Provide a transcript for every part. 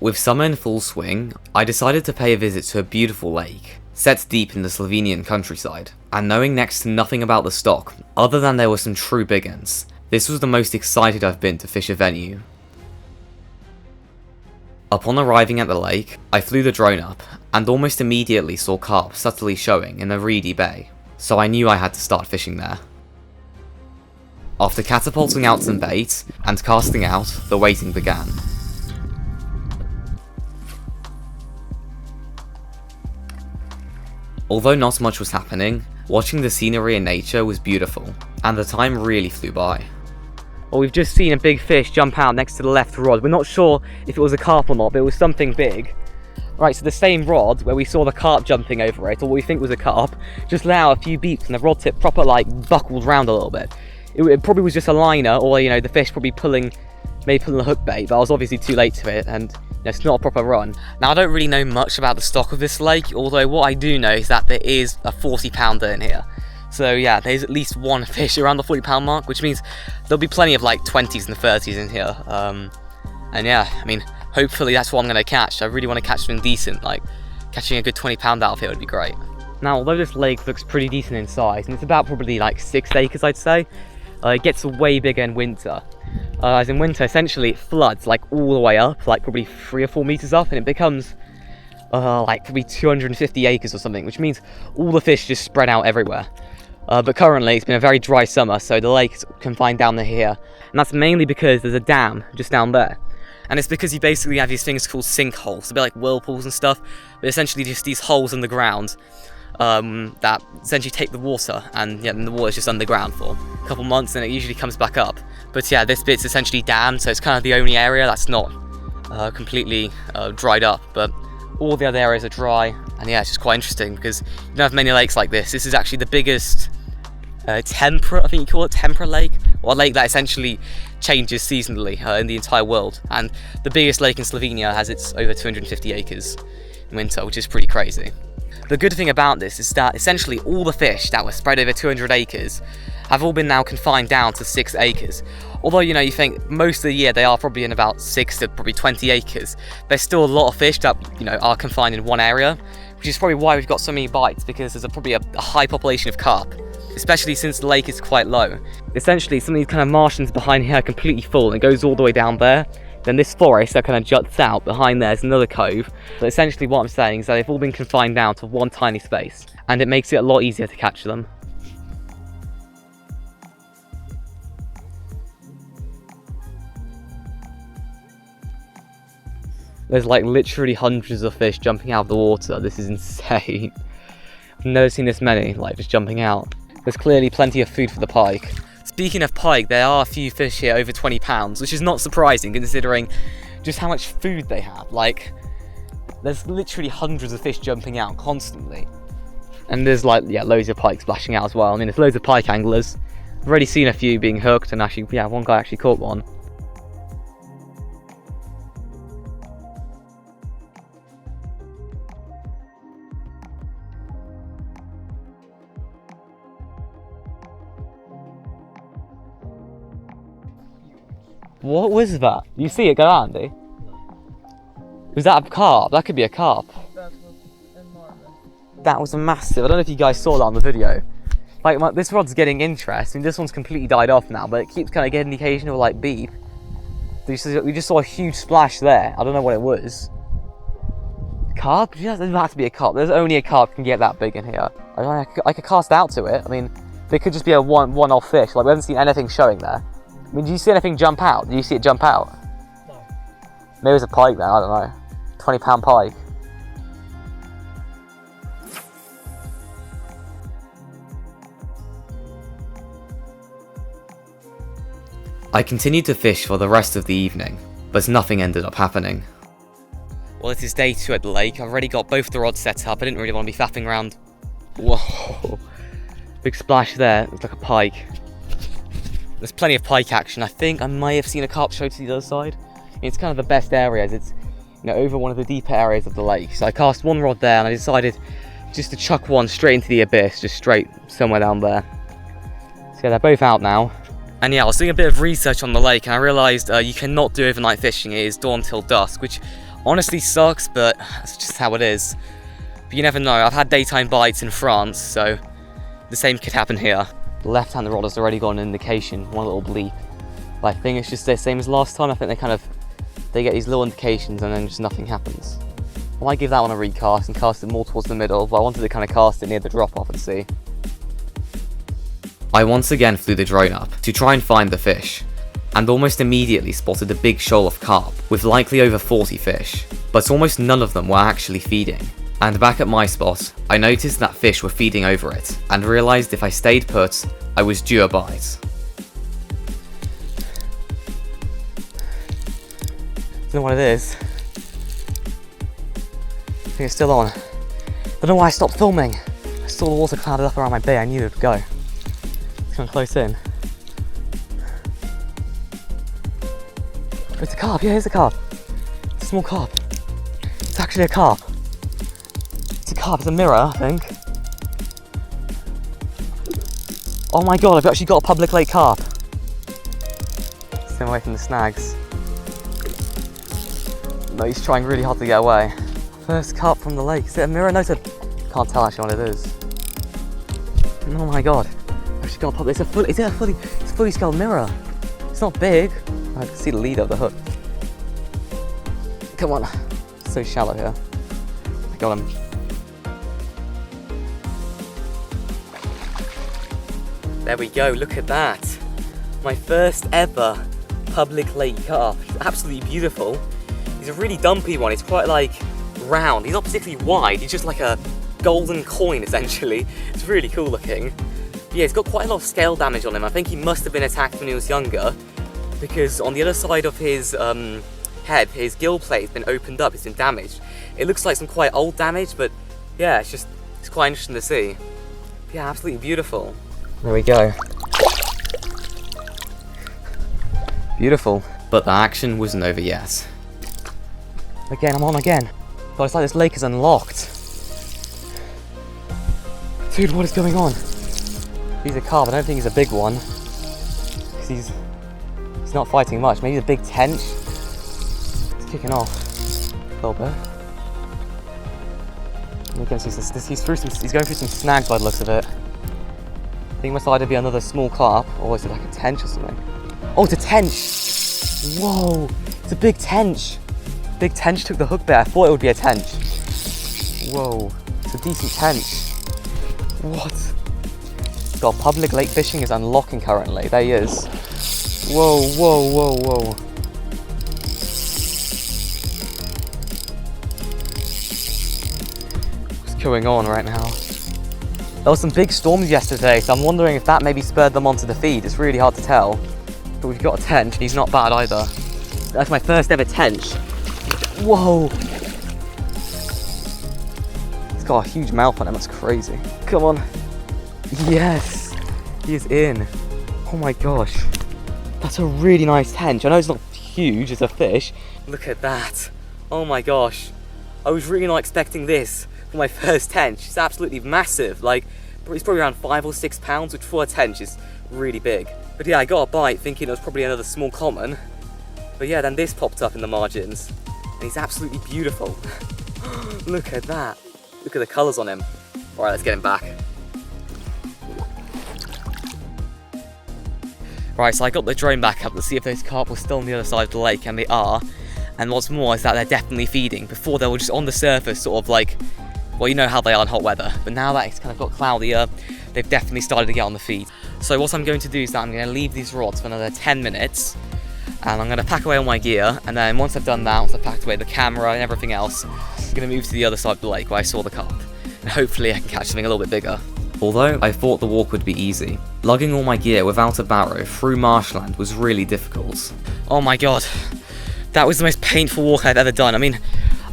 With summer in full swing, I decided to pay a visit to a beautiful lake, set deep in the Slovenian countryside, and knowing next to nothing about the stock, other than there were some true big uns, this was the most excited I've been to fish a venue. Upon arriving at the lake, I flew the drone up, and almost immediately saw carp subtly showing in a reedy bay, so I knew I had to start fishing there. After catapulting out some bait, and casting out, the waiting began. Although not much was happening, watching the scenery and nature was beautiful, and the time really flew by. Well, we've just seen a big fish jump out next to the left rod. We're not sure if it was a carp or not, but it was something big. Right, so the same rod where we saw the carp jumping over it, or what we think was a carp, just let out a few beeps and the rod tip proper buckled round a little bit. It probably was just a liner, or the fish probably maybe pulling a hook bait, but I was obviously too late to it, and it's not a proper run. Now, I don't really know much about the stock of this lake, although what I do know is that there is a 40-pounder in here. So yeah, there's at least one fish around the 40-pound mark, which means there'll be plenty of 20s and 30s in here. And yeah, I mean, hopefully that's what I'm going to catch. I really want to catch something decent, catching a good 20-pound out of here would be great. Now, although this lake looks pretty decent in size, and it's about probably 6 acres, I'd say, it gets way bigger in winter. As in winter, essentially it floods all the way up, probably 3 or 4 meters up, and it becomes probably 250 acres or something, which means all the fish just spread out everywhere. But currently it's been a very dry summer, so the lake is confined down to here, and that's mainly because there's a dam just down there. And it's because you basically have these things called sinkholes, a bit like whirlpools and stuff, but essentially just these holes in the ground that essentially take the water, and then the water is just underground for a couple months, and it usually comes back up. But yeah, this bit's essentially dammed, so it's kind of the only area that's not completely dried up, but all the other areas are dry. And yeah, it's just quite interesting because you don't have many lakes like this. This is actually the biggest tempera, I think you call it, tempera lake, or a lake that essentially changes seasonally in the entire world. And the biggest lake in Slovenia has its over 250 acres in winter, which is pretty crazy. The good thing about this is that essentially all the fish that were spread over 200 acres have all been now confined down to 6 acres. Although, you think most of the year they are probably in about 6 to probably 20 acres, there's still a lot of fish that, are confined in one area, which is probably why we've got so many bites, because there's probably a high population of carp, especially since the lake is quite low. Essentially, some of these kind of marshlands behind here are completely full, and it goes all the way down there. Then this forest that kind of juts out behind there is another cove. But essentially what I'm saying is that they've all been confined down to one tiny space, and it makes it a lot easier to catch them. There's literally hundreds of fish jumping out of the water. This is insane. I've never seen this many, just jumping out. There's clearly plenty of food for the pike. Speaking of pike, there are a few fish here over 20 pounds, which is not surprising considering just how much food they have. There's literally hundreds of fish jumping out constantly. And there's loads of pike splashing out as well. I mean, there's loads of pike anglers. I've already seen a few being hooked, and actually, one guy actually caught one. What was that? You see it go, Andy? Was that a carp? That could be a carp. That was enormous. That was a massive. I don't know if you guys saw that on the video. This rod's getting interest. I mean, this one's completely died off now, but it keeps kind of getting the occasional beep. We just saw a huge splash there. I don't know what it was. Carp? Yeah, there has to be a carp. There's only a carp can get that big in here. I could cast out to it. I mean, there could just be a one-off fish. We haven't seen anything showing there. I mean, did you see anything jump out? Did you see it jump out? No. Maybe it was a pike then, I don't know. 20-pound pike. I continued to fish for the rest of the evening, but nothing ended up happening. Well, it is day 2 at the lake. I've already got both the rods set up. I didn't really want to be faffing around. Whoa. Big splash there. Looks like a pike. There's plenty of pike action. I think I may have seen a carp show to the other side. It's kind of the best areas. It's over one of the deeper areas of the lake. So I cast one rod there, and I decided just to chuck one straight into the abyss, just straight somewhere down there. So yeah, they're both out now. And yeah, I was doing a bit of research on the lake, and I realised you cannot do overnight fishing. It is dawn till dusk, which Honestly sucks, but that's just how it is. But you never know, I've had daytime bites in France, so the same could happen here. The left-hand rod has already got an indication, one little bleep. But I think it's just the same as last time. I think they get these little indications and then just nothing happens. I might give that one a recast and cast it more towards the middle, but I wanted to kind of cast it near the drop-off and see. I once again flew the drone up to try and find the fish, and almost immediately spotted a big shoal of carp with likely over 40 fish, but almost none of them were actually feeding. And back at my spot, I noticed that fish were feeding over it, and realised if I stayed put, I was due a bite. Don't know what it is. I think it's still on. Don't know why I stopped filming. I saw the water clouded up around my bay, I knew it would go. It's coming close in. It's a carp, yeah, it's a carp. It's a small carp. It's actually a carp. It's a carp, it's a mirror, I think. Oh my god, I've actually got a public lake carp. Stay away from the snags. No, he's trying really hard to get away. First carp from the lake. Is it a mirror? No, can't tell actually what it is. Oh my god. I've actually got a public, it's a fully scaled mirror. It's not big. I can see the lead of the hook. Come on. It's so shallow here. I got him. There we go, look at that. My first ever public lake carp. It's absolutely beautiful. He's a really dumpy one. He's quite like round. He's not particularly wide. He's just like a golden coin essentially. It's really cool looking. But yeah, he's got quite a lot of scale damage on him. I think he must have been attacked when he was younger, because on the other side of his head, his gill plate has been opened up. It's been damaged. It looks like some quite old damage, but yeah, it's quite interesting to see. But yeah, absolutely beautiful. There we go. Beautiful. But the action wasn't over yet. Again, I'm on again. But it's like this lake is unlocked. Dude, what is going on? He's a carp, I don't think he's a big one. Because he's not fighting much. Maybe the big tench. He's kicking off a little bit. He's going through some snags by the looks of it. I think it must either be another small carp, or is it like a tench or something? Oh, it's a tench! Whoa! It's a big tench! Big tench took the hook there. I thought it would be a tench. Whoa, it's a decent tench. What? God, public lake fishing is unlocking currently. There he is. Whoa, whoa, whoa, whoa. What's going on right now? There was some big storms yesterday, so I'm wondering if that maybe spurred them onto the feed. It's really hard to tell. But we've got a tench, and he's not bad either. That's my first ever tench. Whoa! He's got a huge mouth on him, that's crazy. Come on. Yes! He is in. Oh my gosh. That's a really nice tench. I know it's not huge, it's a fish. Look at that. Oh my gosh. I was really not expecting this for my first tench. It's absolutely massive. Like, it's probably around 5 or 6 pounds, which for a tench is really big. But yeah, I got a bite thinking it was probably another small common. But yeah, then this popped up in the margins. And he's absolutely beautiful. Look at that. Look at the colours on him. Alright, let's get him back. Right, so I got the drone back up to see if those carp were still on the other side of the lake, and they are. And what's more is that they're definitely feeding. Before they were just on the surface, sort of like, well, you know how they are in hot weather. But now that it's kind of got cloudier, they've definitely started to get on the feed. So what I'm going to do is that I'm going to leave these rods for another 10 minutes. And I'm going to pack away all my gear, and then once I've done that, once I've packed away the camera and everything else, I'm going to move to the other side of the lake where I saw the carp. And hopefully I can catch something a little bit bigger. Although I thought the walk would be easy, lugging all my gear without a barrow through marshland was really difficult. Oh my god, that was the most painful walk I've ever done. I mean,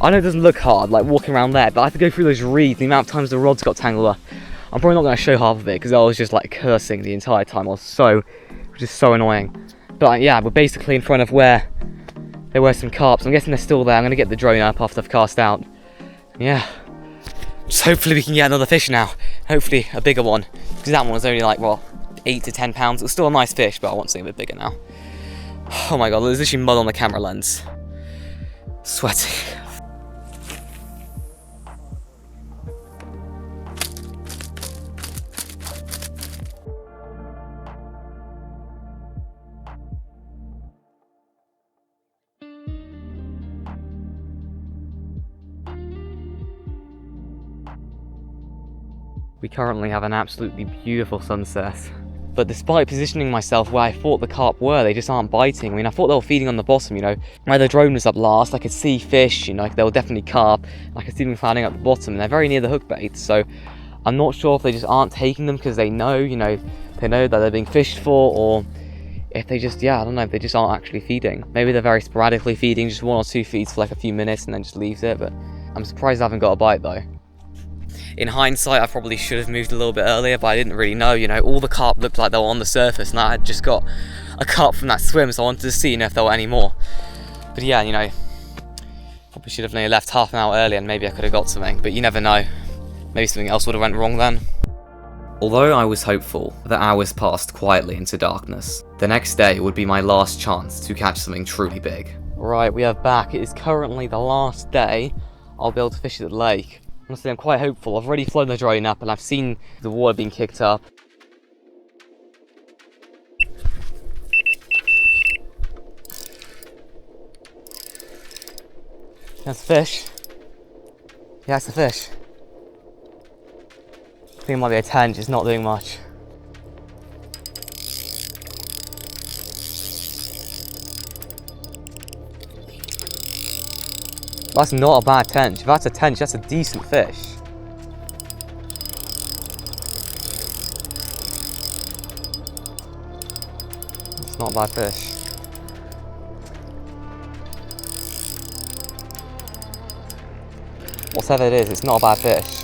I know it doesn't look hard, like walking around there, but I had to go through those reeds, the amount of times the rods got tangled up. I'm probably not going to show half of it, because I was just like cursing the entire time. Which is so annoying. But yeah, we're basically in front of where there were some carps. I'm guessing they're still there. I'm going to get the drone up after I've cast out. Yeah. Just hopefully we can get another fish now. Hopefully a bigger one. Because that one was only like, well, 8 to 10 pounds. It was still a nice fish, but I want something a bit bigger now. Oh my god, there's literally mud on the camera lens. Sweating. We currently have an absolutely beautiful sunset. But despite positioning myself where I thought the carp were, they just aren't biting. I mean, I thought they were feeding on the bottom, you know. Where the drone was up last, I could see fish, you know, they were definitely carp. I could see them clouding at the bottom, and they're very near the hook bait, so I'm not sure if they just aren't taking them because they know, you know, they know that they're being fished for, or if they just, yeah, I don't know, if they just aren't actually feeding. Maybe they're very sporadically feeding, just 1 or 2 feeds for like a few minutes and then just leaves it, but I'm surprised I haven't got a bite though. In hindsight, I probably should have moved a little bit earlier, but I didn't really know, you know, all the carp looked like they were on the surface, and I had just got a carp from that swim, so I wanted to see, you know, if there were any more. But yeah, you know, probably should have only left half an hour earlier, and maybe I could have got something, but you never know. Maybe something else would have went wrong then. Although I was hopeful, the hours passed quietly into darkness. The next day would be my last chance to catch something truly big. Right, we are back. It is currently the last day I'll be able to fish at the lake. Honestly, I'm quite hopeful. I've already flown the drone up and I've seen the water being kicked up. That's a fish. Yeah, it's a fish. I think it might be a tench, it's not doing much. That's not a bad tench. If that's a tench, that's a decent fish. It's not a bad fish. Whatever it is, it's not a bad fish.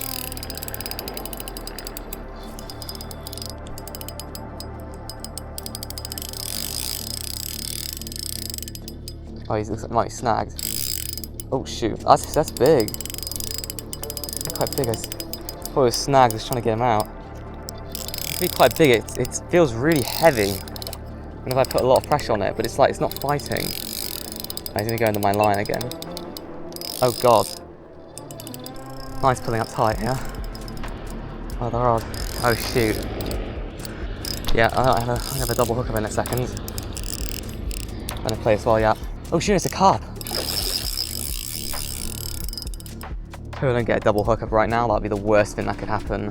Oh, he looks like he's snagged. Oh shoot, that's big. Quite big. I thought it was snagged, I was trying to get him out. It's really quite big, it feels really heavy. I don't know if I put a lot of pressure on it, but it's like, it's not fighting. Oh, he's gonna go into my line again. Oh god. Nice pulling up tight, yeah? Oh, the rod. Oh shoot. Yeah, I have a double hook up in a second. I'm gonna play as well, yeah. Oh shoot, it's a carp! If I don't get a double hook up right now, that'd be the worst thing that could happen.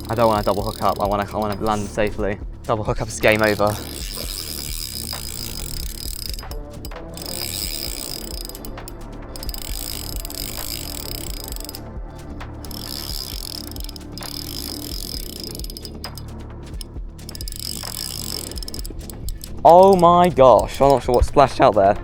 I don't want to double hook up, I want to land safely. Double hook up is game over. Oh my gosh, I'm not sure what splashed out there.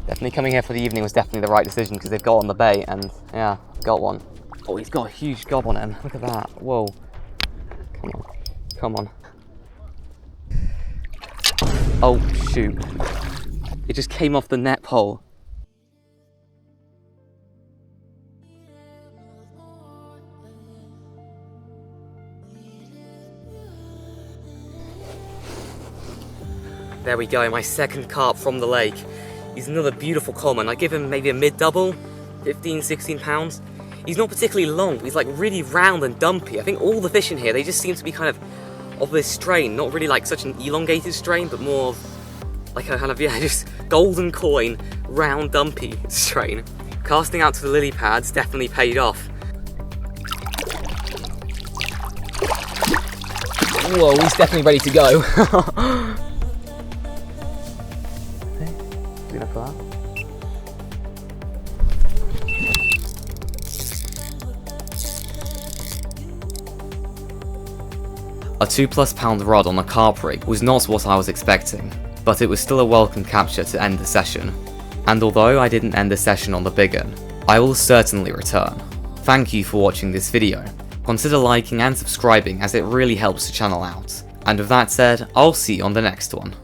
Definitely coming here for the evening was definitely the right decision because they've got on the bait and yeah, got one. Oh, he's got a huge gob on him. Look at that. Whoa. Come on. Come on. Oh, shoot. It just came off the net pole. There we go, my second carp from the lake. He's another beautiful common. I give him maybe a mid-double, 15, 16 pounds. He's not particularly long, but he's like really round and dumpy. I think all the fish in here, they just seem to be kind of this strain. Not really like such an elongated strain, but more of like a kind of, yeah, just golden coin, round, dumpy strain. Casting out to the lily pads definitely paid off. Whoa, he's definitely ready to go. A 2+ pound rod on a carp rig was not what I was expecting, but it was still a welcome capture to end the session. And although I didn't end the session on the big un, I will certainly return. Thank you for watching this video. Consider liking and subscribing as it really helps the channel out. And with that said, I'll see you on the next one.